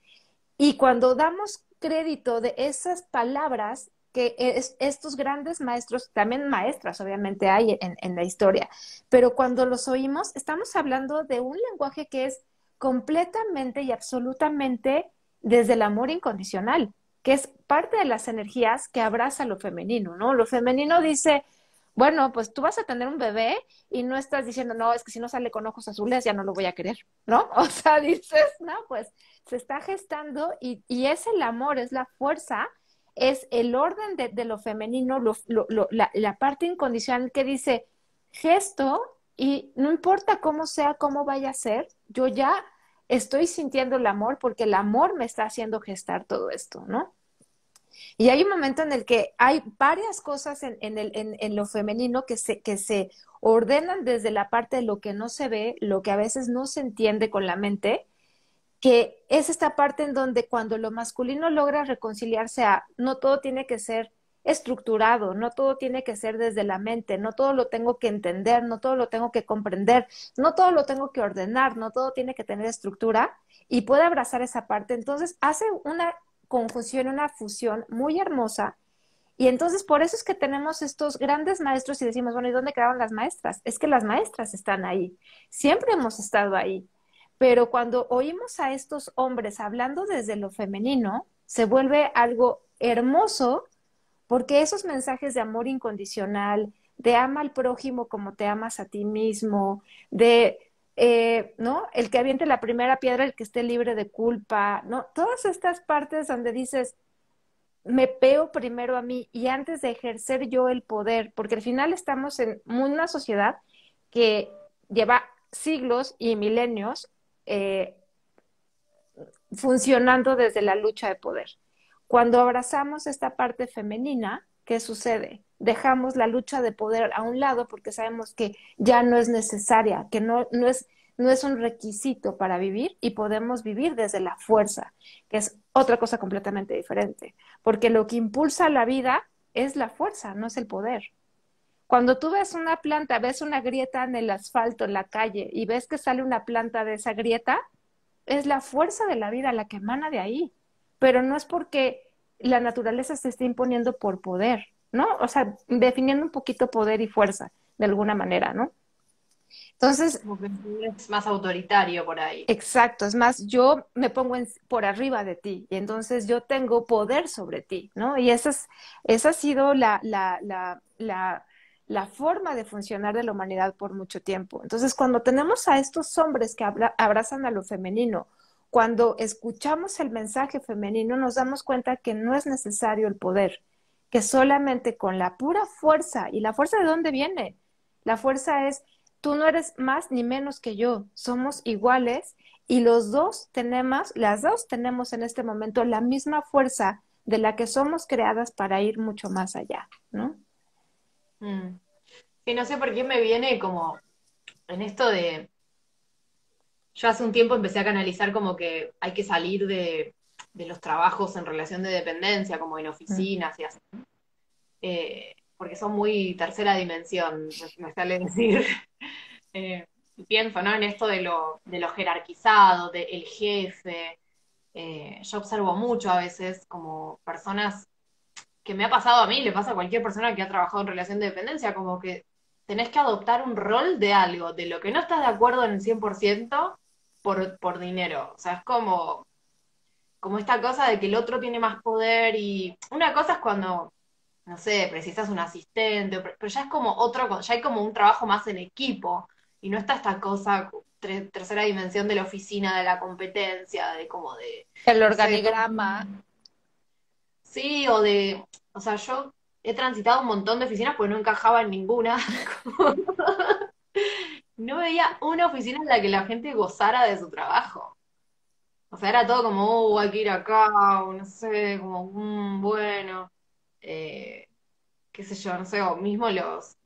y cuando damos crédito de esas palabras, que estos grandes maestros, también maestras obviamente hay en la historia, pero cuando los oímos estamos hablando de un lenguaje que es completamente y absolutamente desde el amor incondicional, que es parte de las energías que abraza lo femenino, ¿no? Lo femenino dice, bueno, pues tú vas a tener un bebé y no estás diciendo, no, es que si no sale con ojos azules ya no lo voy a querer, ¿no? O sea, dices, no, pues se está gestando y es el amor, es la fuerza, es el orden de lo femenino, la parte incondicional que dice gesto y no importa cómo sea, cómo vaya a ser, yo ya estoy sintiendo el amor porque el amor me está haciendo gestar todo esto, ¿no? Y hay un momento en el que hay varias cosas en lo femenino que se ordenan desde la parte de lo que no se ve, lo que a veces no se entiende con la mente, que es esta parte en donde cuando lo masculino logra reconciliarse a no todo tiene que ser estructurado, no todo tiene que ser desde la mente, no todo lo tengo que entender, no todo lo tengo que comprender, no todo lo tengo que ordenar, no todo tiene que tener estructura y puede abrazar esa parte. Entonces hace una confusión, una fusión muy hermosa y entonces por eso es que tenemos estos grandes maestros y decimos, bueno, ¿y dónde quedaron las maestras? Es que las maestras están ahí, siempre hemos estado ahí. Pero cuando oímos a estos hombres hablando desde lo femenino, se vuelve algo hermoso porque esos mensajes de amor incondicional, de ama al prójimo como te amas a ti mismo, de, ¿no? El que aviente la primera piedra, el que esté libre de culpa, ¿no? Todas estas partes donde dices, me peo primero a mí y antes de ejercer yo el poder, porque al final estamos en una sociedad que lleva siglos y milenios eh, funcionando desde la lucha de poder. Cuando abrazamos esta parte femenina, ¿qué sucede? Dejamos la lucha de poder a un lado porque sabemos que ya no es necesaria, que no es un requisito para vivir y podemos vivir desde la fuerza, que es otra cosa completamente diferente, porque lo que impulsa la vida es la fuerza, no es el poder. Cuando tú ves una planta, ves una grieta en el asfalto, en la calle, y ves que sale una planta de esa grieta, es la fuerza de la vida la que emana de ahí, pero no es porque la naturaleza se esté imponiendo por poder, ¿no? O sea, definiendo un poquito poder y fuerza, de alguna manera, ¿no? Entonces, Como que es más autoritario por ahí. exacto, es más, yo me pongo por arriba de ti y entonces yo tengo poder sobre ti, ¿no? Y esa ha sido la forma de funcionar de la humanidad por mucho tiempo. Entonces, cuando tenemos a estos hombres que abrazan a lo femenino, cuando escuchamos el mensaje femenino, nos damos cuenta que no es necesario el poder, que solamente con la pura fuerza, ¿y la fuerza de dónde viene? La fuerza es tú no eres más ni menos que yo, somos iguales y las dos tenemos en este momento la misma fuerza de la que somos creadas para ir mucho más allá, ¿no? Mm. Sí, no sé por qué me viene como en esto de, yo hace un tiempo empecé a canalizar como que hay que salir de los trabajos en relación de dependencia, como en Mm. oficinas y así, porque son muy tercera dimensión, me sale decir. Eh, y pienso, ¿no? En esto de lo jerarquizado, del jefe. Yo observo mucho a veces como personas que me ha pasado a mí, le pasa a cualquier persona que ha trabajado en relación de dependencia, como que tenés que adoptar un rol de algo, de lo que no estás de acuerdo en el 100% por dinero. O sea, es como esta cosa de que el otro tiene más poder y una cosa es cuando, no sé, precisas un asistente, pero ya es como otro, ya hay como un trabajo más en equipo y no está esta cosa, tercera dimensión de la oficina, de la competencia, de como de, El no sé, organigrama. sí, o sea, yo he transitado un montón de oficinas porque no encajaba en ninguna. No veía una oficina en la que la gente gozara de su trabajo. O sea, era todo como, hay que ir acá, o no sé, como, bueno, eh, qué sé yo, no sé, o mismo los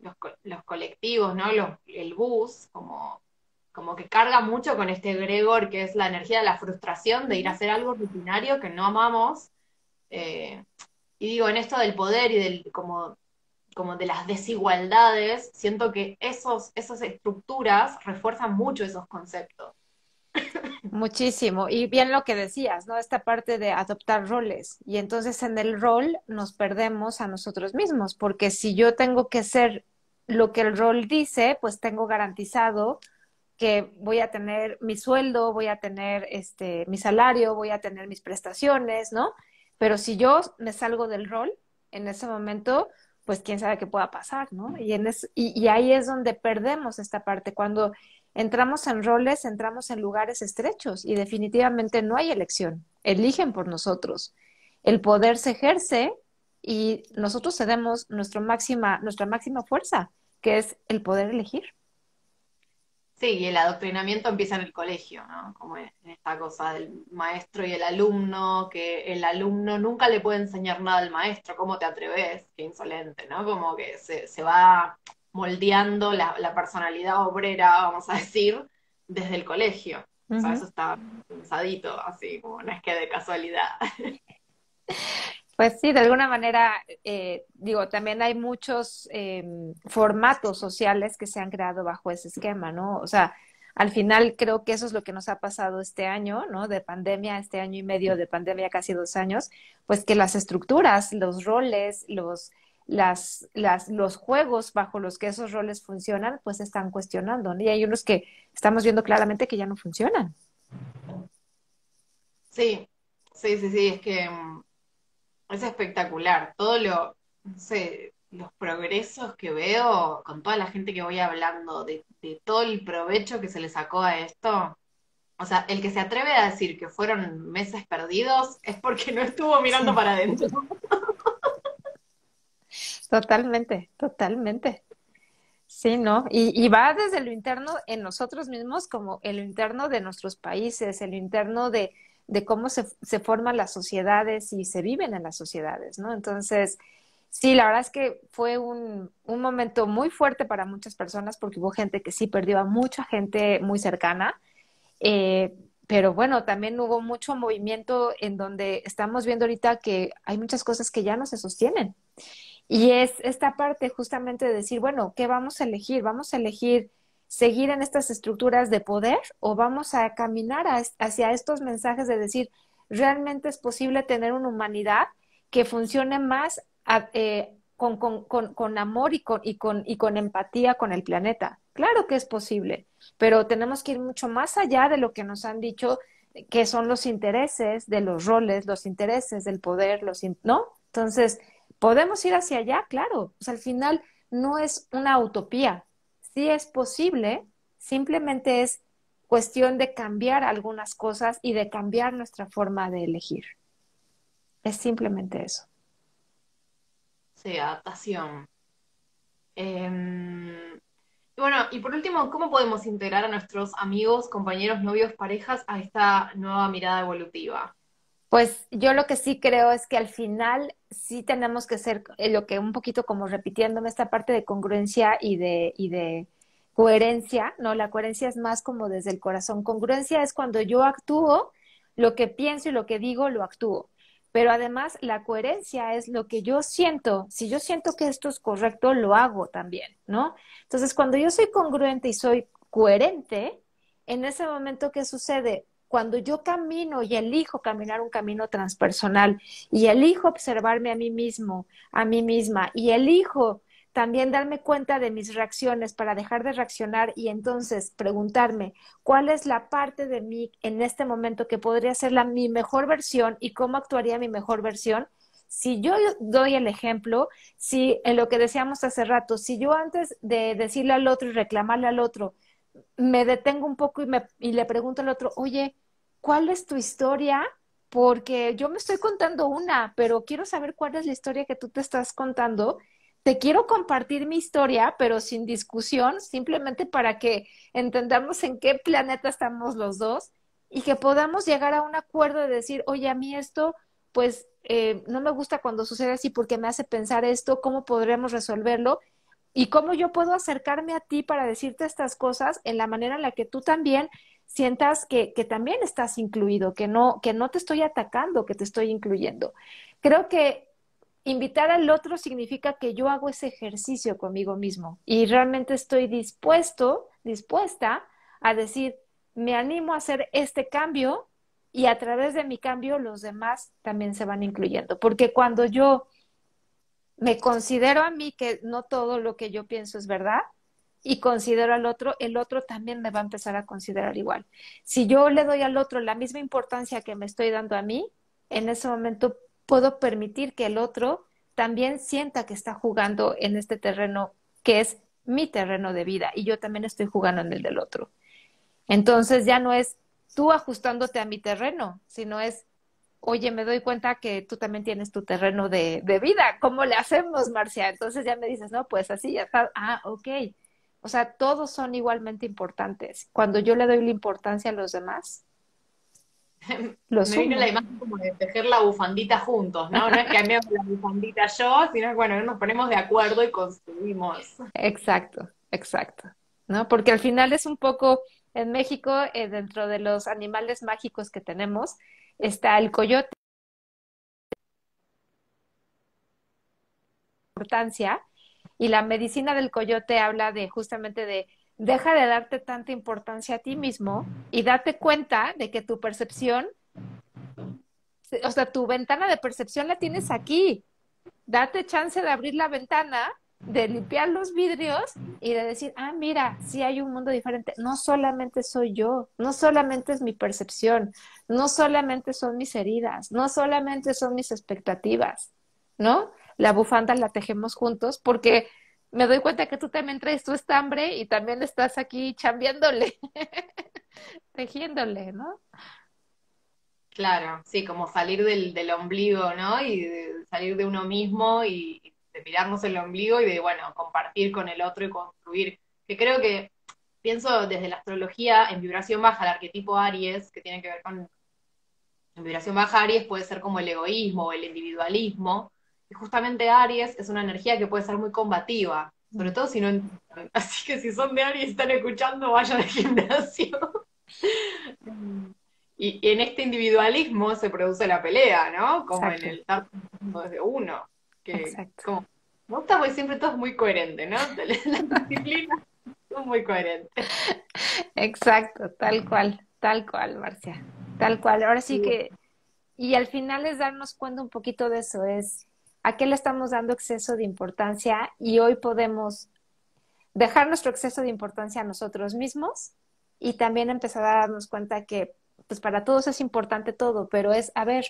colectivos, ¿no? El bus, como que carga mucho con este egregor que es la energía de la frustración de ir a hacer algo rutinario que no amamos. eh, y digo, en esto del poder y como de las desigualdades, siento que esas estructuras refuerzan mucho esos conceptos. Muchísimo. Y bien lo que decías, ¿no? Esta parte de adoptar roles. Y entonces en el rol nos perdemos a nosotros mismos, porque si yo tengo que ser lo que el rol dice, pues tengo garantizado que voy a tener mi sueldo, voy a tener mi salario, voy a tener mis prestaciones, ¿no? Pero si yo me salgo del rol en ese momento, pues quién sabe qué pueda pasar, ¿no? Y ahí es donde perdemos esta parte. Cuando entramos en roles, entramos en lugares estrechos y definitivamente no hay elección. Eligen por nosotros. El poder se ejerce y nosotros cedemos nuestra máxima fuerza, que es el poder elegir. Sí, y el adoctrinamiento empieza en el colegio, ¿no? Como en esta cosa del maestro y el alumno, que el alumno nunca le puede enseñar nada al maestro, ¿cómo te atreves? Qué insolente, ¿no? Como que se va moldeando la personalidad obrera, vamos a decir, desde el colegio. O sea, Ujú. eso está pensadito, así, como no es que de casualidad. Pues sí, de alguna manera, digo, también hay muchos formatos sociales que se han creado bajo ese esquema, ¿no? O sea, al final creo que eso es lo que nos ha pasado este año, ¿no? De pandemia, este año y medio de pandemia, casi 2 años, pues que las estructuras, los roles, los juegos bajo los que esos roles funcionan, pues se están cuestionando, ¿no? Y hay unos que estamos viendo claramente que ya no funcionan. Sí, sí, es que es espectacular. No sé, los progresos que veo con toda la gente que voy hablando, de todo el provecho que se le sacó a esto. O sea, el que se atreve a decir que fueron meses perdidos es porque no estuvo mirando Sí, para adentro. totalmente, totalmente. Sí, ¿no? Y va desde lo interno en nosotros mismos como en lo interno de nuestros países, en lo interno de cómo se forman las sociedades y se viven en las sociedades, ¿no? Entonces, sí, la verdad es que fue un momento muy fuerte para muchas personas porque hubo gente que sí perdió a mucha gente muy cercana, eh, pero bueno, también hubo mucho movimiento en donde estamos viendo ahorita que hay muchas cosas que ya no se sostienen. Y es esta parte justamente de decir, bueno, ¿qué vamos a elegir? ¿Vamos a elegir seguir en estas estructuras de poder o vamos a caminar hacia estos mensajes de decir, realmente es posible tener una humanidad que funcione más con amor y con empatía con el planeta? Claro que es posible, pero tenemos que ir mucho más allá de lo que nos han dicho que son los intereses de los roles, los intereses del poder, ¿no? Entonces, podemos ir hacia allá, claro. O sea, al final no es una utopía. Sí es posible, simplemente es cuestión de cambiar algunas cosas y de cambiar nuestra forma de elegir. Es simplemente eso. Sí, adaptación. Y bueno, y por último, ¿cómo podemos integrar a nuestros amigos, compañeros, novios, parejas a esta nueva mirada evolutiva? Pues yo lo que sí creo es que al final sí tenemos que ser lo que un poquito como repitiéndome esta parte de congruencia y de coherencia, ¿no? La coherencia es más como desde el corazón. Congruencia es cuando yo actúo, lo que pienso y lo que digo, lo actúo. Pero además la coherencia es lo que yo siento. Si yo siento que esto es correcto, lo hago también, ¿no? Entonces, cuando yo soy congruente y soy coherente, en ese momento, ¿qué sucede? Cuando yo camino y elijo caminar un camino transpersonal y elijo observarme a mí mismo, a mí misma, y elijo también darme cuenta de mis reacciones para dejar de reaccionar y entonces preguntarme cuál es la parte de mí en este momento que podría ser mi mejor versión y cómo actuaría mi mejor versión. Si yo doy el ejemplo, si en lo que decíamos hace rato, si yo antes de decirle al otro y reclamarle al otro, me detengo un poco y le pregunto al otro, oye, ¿cuál es tu historia? Porque yo me estoy contando una, pero quiero saber cuál es la historia que tú te estás contando. Te quiero compartir mi historia, pero sin discusión, simplemente para que entendamos en qué planeta estamos los dos y que podamos llegar a un acuerdo de decir, oye, a mí esto, pues no me gusta cuando sucede así porque me hace pensar esto, ¿cómo podremos resolverlo? Y cómo yo puedo acercarme a ti para decirte estas cosas en la manera en la que tú también sientas que también estás incluido, que no te estoy atacando, que te estoy incluyendo. Creo que invitar al otro significa que yo hago ese ejercicio conmigo mismo y realmente estoy dispuesta a decir, me animo a hacer este cambio y a través de mi cambio los demás también se van incluyendo. Porque cuando yo me considero a mí que no todo lo que yo pienso es verdad y considero al otro, el otro también me va a empezar a considerar igual. Si yo le doy al otro la misma importancia que me estoy dando a mí, en ese momento puedo permitir que el otro también sienta que está jugando en este terreno que es mi terreno de vida y yo también estoy jugando en el del otro. Entonces ya no es tú ajustándote a mi terreno, sino es, oye, me doy cuenta que tú también tienes tu terreno de vida. ¿Cómo le hacemos, Marcia? Entonces ya me dices, no, pues así, ya está. Ah, ok. O sea, todos son igualmente importantes. Cuando yo le doy la importancia a los demás, los Me vino la sumo. imagen como de tejer la bufandita juntos, ¿no? No es que cambiamos la bufandita yo, sino que, bueno, nos ponemos de acuerdo y construimos. Exacto, exacto. ¿No? Porque al final es un poco, en México, dentro de los animales mágicos que tenemos, está el coyote, importancia, y la medicina del coyote habla de justamente de deja de darte tanta importancia a ti mismo y date cuenta de que tu percepción, o sea, tu ventana de percepción la tienes aquí. Date chance de abrir la ventana, de limpiar los vidrios y de decir, ah, mira, sí hay un mundo diferente. No solamente soy yo, no solamente es mi percepción, no solamente son mis heridas, no solamente son mis expectativas, ¿no? La bufanda la tejemos juntos porque me doy cuenta que tú también traes tu estambre y también estás aquí chambeándole, tejiéndole, ¿no? Claro, sí, como salir del ombligo, ¿no? Y salir de uno mismo y de mirarnos el ombligo y de, bueno, compartir con el otro y construir. Que creo que pienso desde la astrología en vibración baja, el arquetipo Aries, que tiene que ver con, en vibración baja Aries puede ser como el egoísmo o el individualismo. Y justamente Aries es una energía que puede ser muy combativa, sobre todo si no entienden. Así que si son de Aries y están escuchando, vayan al gimnasio. Y en este individualismo se produce la pelea, ¿no? Como en Exacto, el estar pensando desde uno. Que exacto. como, me gusta porque siempre todo es muy coherente, ¿no? Las disciplinas son muy coherentes. Exacto, tal cual, Marcia, tal cual. Ahora sí que, y al final es darnos cuenta un poquito de eso, es a qué le estamos dando exceso de importancia y hoy podemos dejar nuestro exceso de importancia a nosotros mismos y también empezar a darnos cuenta que pues para todos es importante todo, pero es, a ver,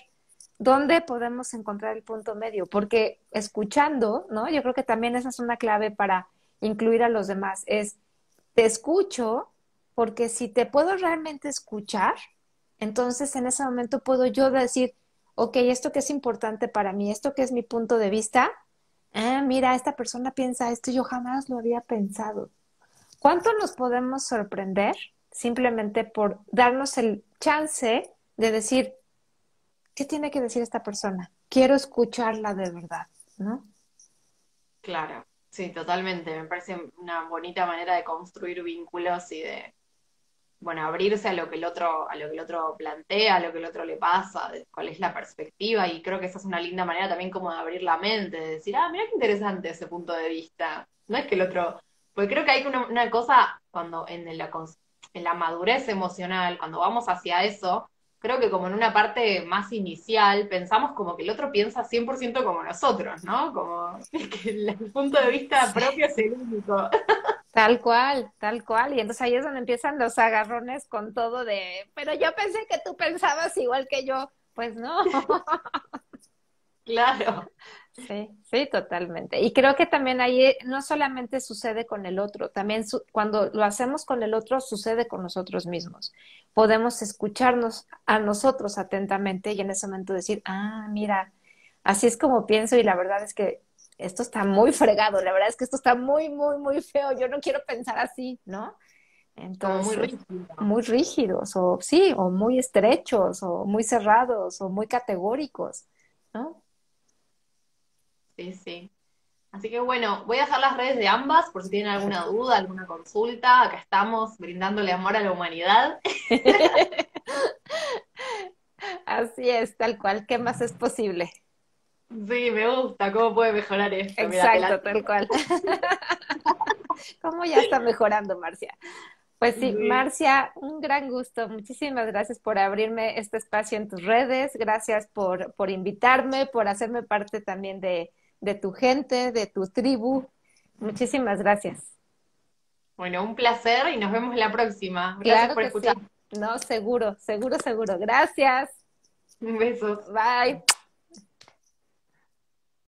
¿dónde podemos encontrar el punto medio? Porque escuchando, ¿no? Yo creo que también esa es una clave para incluir a los demás, es te escucho porque si te puedo realmente escuchar, entonces en ese momento puedo yo decir, ok, esto que es importante para mí, esto que es mi punto de vista, ah, mira, esta persona piensa esto, yo jamás lo había pensado. ¿Cuánto nos podemos sorprender simplemente por darnos el chance de decir, ¿qué tiene que decir esta persona? Quiero escucharla de verdad, ¿no? Claro, sí, totalmente. Me parece una bonita manera de construir vínculos y de, bueno, abrirse a lo que el otro, a lo que el otro plantea, a lo que el otro le pasa, de cuál es la perspectiva, y creo que esa es una linda manera también como de abrir la mente, de decir, ah, mira qué interesante ese punto de vista. No es que el otro, porque creo que hay una cosa cuando en la madurez emocional, cuando vamos hacia eso, creo que como en una parte más inicial, pensamos como que el otro piensa 100% como nosotros, ¿no? Como que el punto de vista propio es el único. Tal cual, tal cual. Y entonces ahí es donde empiezan los agarrones con todo de, pero yo pensé que tú pensabas igual que yo. Pues no. Claro. Sí, sí, totalmente. Y creo que también ahí no solamente sucede con el otro, también cuando lo hacemos con el otro sucede con nosotros mismos. Podemos escucharnos a nosotros atentamente y en ese momento decir, ah, mira, así es como pienso y la verdad es que esto está muy fregado, la verdad es que esto está muy, muy, muy feo, yo no quiero pensar así, ¿no? Como muy Entonces, rígido. muy rígidos o sí, o muy estrechos o muy cerrados o muy categóricos, ¿no? Sí, sí. Así que bueno, voy a dejar las redes de ambas por si tienen alguna duda, alguna consulta. Acá estamos brindándole amor a la humanidad. Así es, tal cual. ¿Qué más es posible? Sí, me gusta. ¿Cómo puede mejorar esto? Mira, te la... Exacto, tal cual. ¿Cómo ya está mejorando, Marcia? Pues sí, Sí. Marcia, un gran gusto. Muchísimas gracias por abrirme este espacio en tus redes. Gracias por invitarme, por hacerme parte también de tu gente, de tu tribu. Muchísimas gracias. Bueno, un placer y nos vemos la próxima. Gracias Claro por que escuchar. sí. No, seguro, seguro, seguro. Gracias. Un beso. Bye.